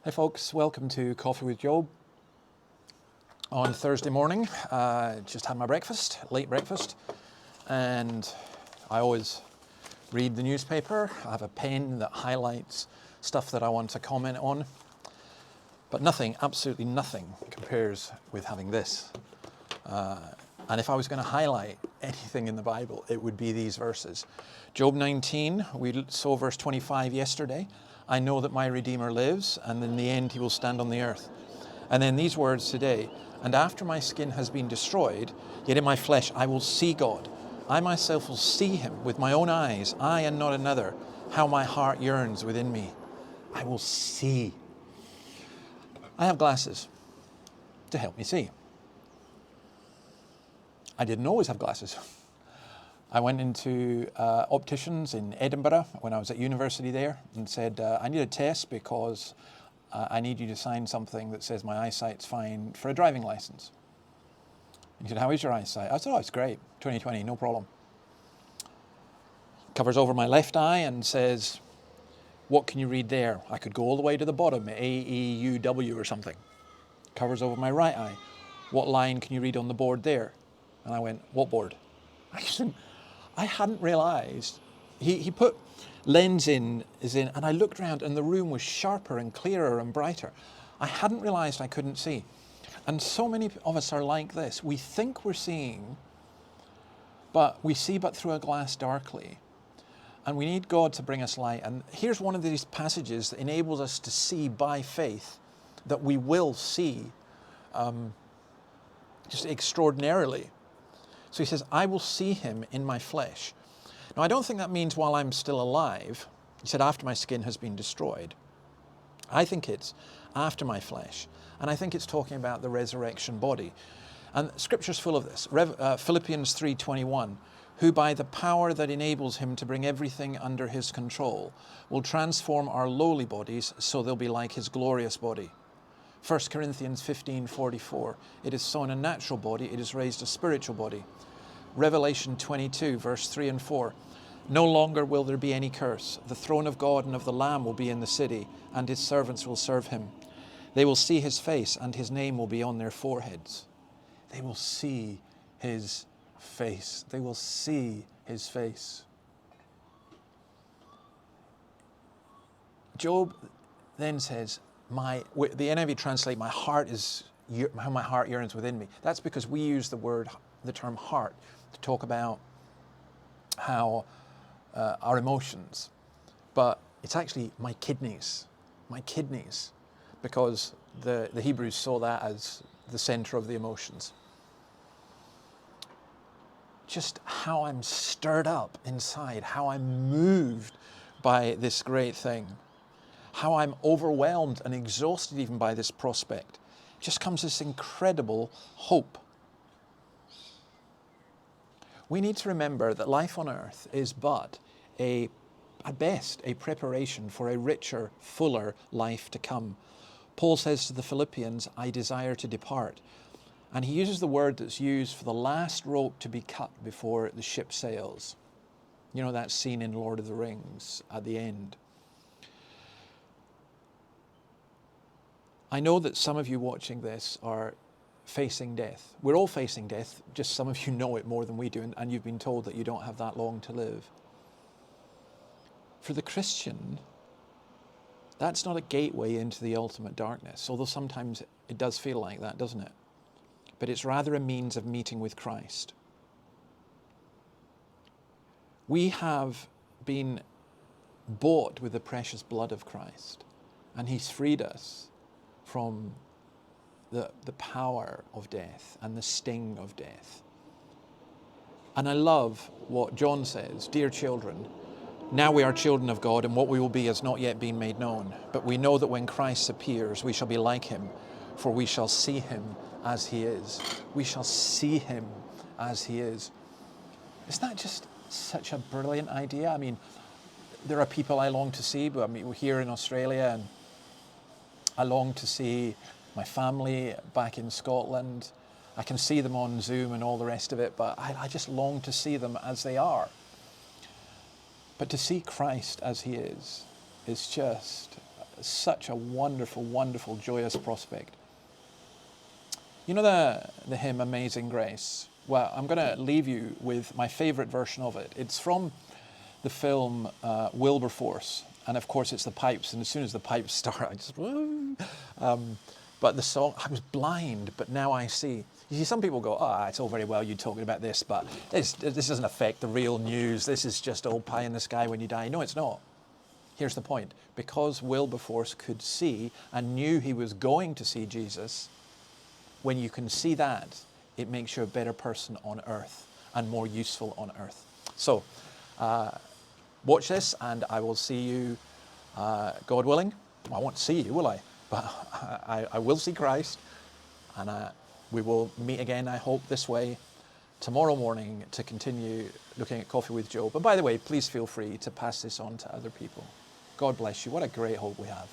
Hey folks, welcome to Coffee with Job. On Thursday morning, just had my breakfast, late breakfast, and I always read the newspaper. I have a pen that highlights stuff that I want to comment on, but nothing, absolutely nothing compares with having this. And if I was going to highlight anything in the Bible, it would be these verses. Job 19, we saw verse 25 yesterday. I know that my Redeemer lives, and in the end he will stand on the earth. And then these words today, and after my skin has been destroyed, yet in my flesh I will see God. I myself will see him with my own eyes, I and not another. How my heart yearns within me. I will see. I have glasses to help me see. I didn't always have glasses. I went into opticians in Edinburgh when I was at university there and said, I need a test because I need you to sign something that says my eyesight's fine for a driving license. He said, how is your eyesight? I said, oh, it's great, 20/20, no problem. Covers over my left eye and says, what can you read there? I could go all the way to the bottom, A-E-U-W or something. Covers over my right eye. What line can you read on the board there? And I went, what board? I hadn't realised. He put lens in, and I looked around and the room was sharper and clearer and brighter. I hadn't realised I couldn't see. And so many of us are like this. We think we're seeing, but we see but through a glass darkly. And we need God to bring us light. And here's one of these passages that enables us to see by faith that we will see just extraordinarily. So he says, I will see him in my flesh. Now, I don't think that means while I'm still alive. He said, after my skin has been destroyed. I think it's after my flesh. And I think it's talking about the resurrection body. And Scripture's full of this. Philippians 3:21, who by the power that enables him to bring everything under his control will transform our lowly bodies so they'll be like his glorious body. 1 Corinthians 15:44, it is sown a natural body, it is raised a spiritual body. Revelation 22, verse 3 and 4, no longer will there be any curse. The throne of God and of the Lamb will be in the city, and his servants will serve him. They will see his face, and his name will be on their foreheads. They will see his face. They will see his face. Job then says, the NIV translate, how my heart yearns within me. That's because we use the term heart to talk about how our emotions, but it's actually my kidneys, because the Hebrews saw that as the center of the emotions. Just how I'm stirred up inside, how I'm moved by this great thing. How I'm overwhelmed and exhausted even by this prospect. Just comes this incredible hope. We need to remember that life on earth is but at best, a preparation for a richer, fuller life to come. Paul says to the Philippians, I desire to depart. And he uses the word that's used for the last rope to be cut before the ship sails. You know that scene in Lord of the Rings at the end. I know that some of you watching this are facing death. We're all facing death, just some of you know it more than we do, and you've been told that you don't have that long to live. For the Christian, that's not a gateway into the ultimate darkness, although sometimes it does feel like that, doesn't it? But it's rather a means of meeting with Christ. We have been bought with the precious blood of Christ, and he's freed us from the power of death and the sting of death. And I love what John says, dear children, now we are children of God, and what we will be has not yet been made known. But we know that when Christ appears, we shall be like him, for we shall see him as he is. We shall see him as he is. Isn't that just such a brilliant idea? I mean, there are people I long to see, but I mean, we're here in Australia, and I long to see my family back in Scotland. I can see them on Zoom and all the rest of it, but I just long to see them as they are. But to see Christ as he is just such a wonderful, wonderful, joyous prospect. You know the hymn Amazing Grace? Well, I'm going to leave you with my favourite version of it. It's from the film Wilberforce, and of course it's the pipes, and as soon as the pipes start, I just, woo! But the song, I was blind, but now I see. You see, some people go, it's all very well you talking about this, but this doesn't affect the real news. This is just all pie in the sky when you die. No, it's not. Here's the point. Because Wilberforce could see and knew he was going to see Jesus, when you can see that, it makes you a better person on earth and more useful on earth. So, watch this, and I will see you, God willing. Well, I won't see you, will I? But I will see Christ, and we will meet again, I hope, this way tomorrow morning to continue looking at Coffee with Job. And by the way, please feel free to pass this on to other people. God bless you. What a great hope we have.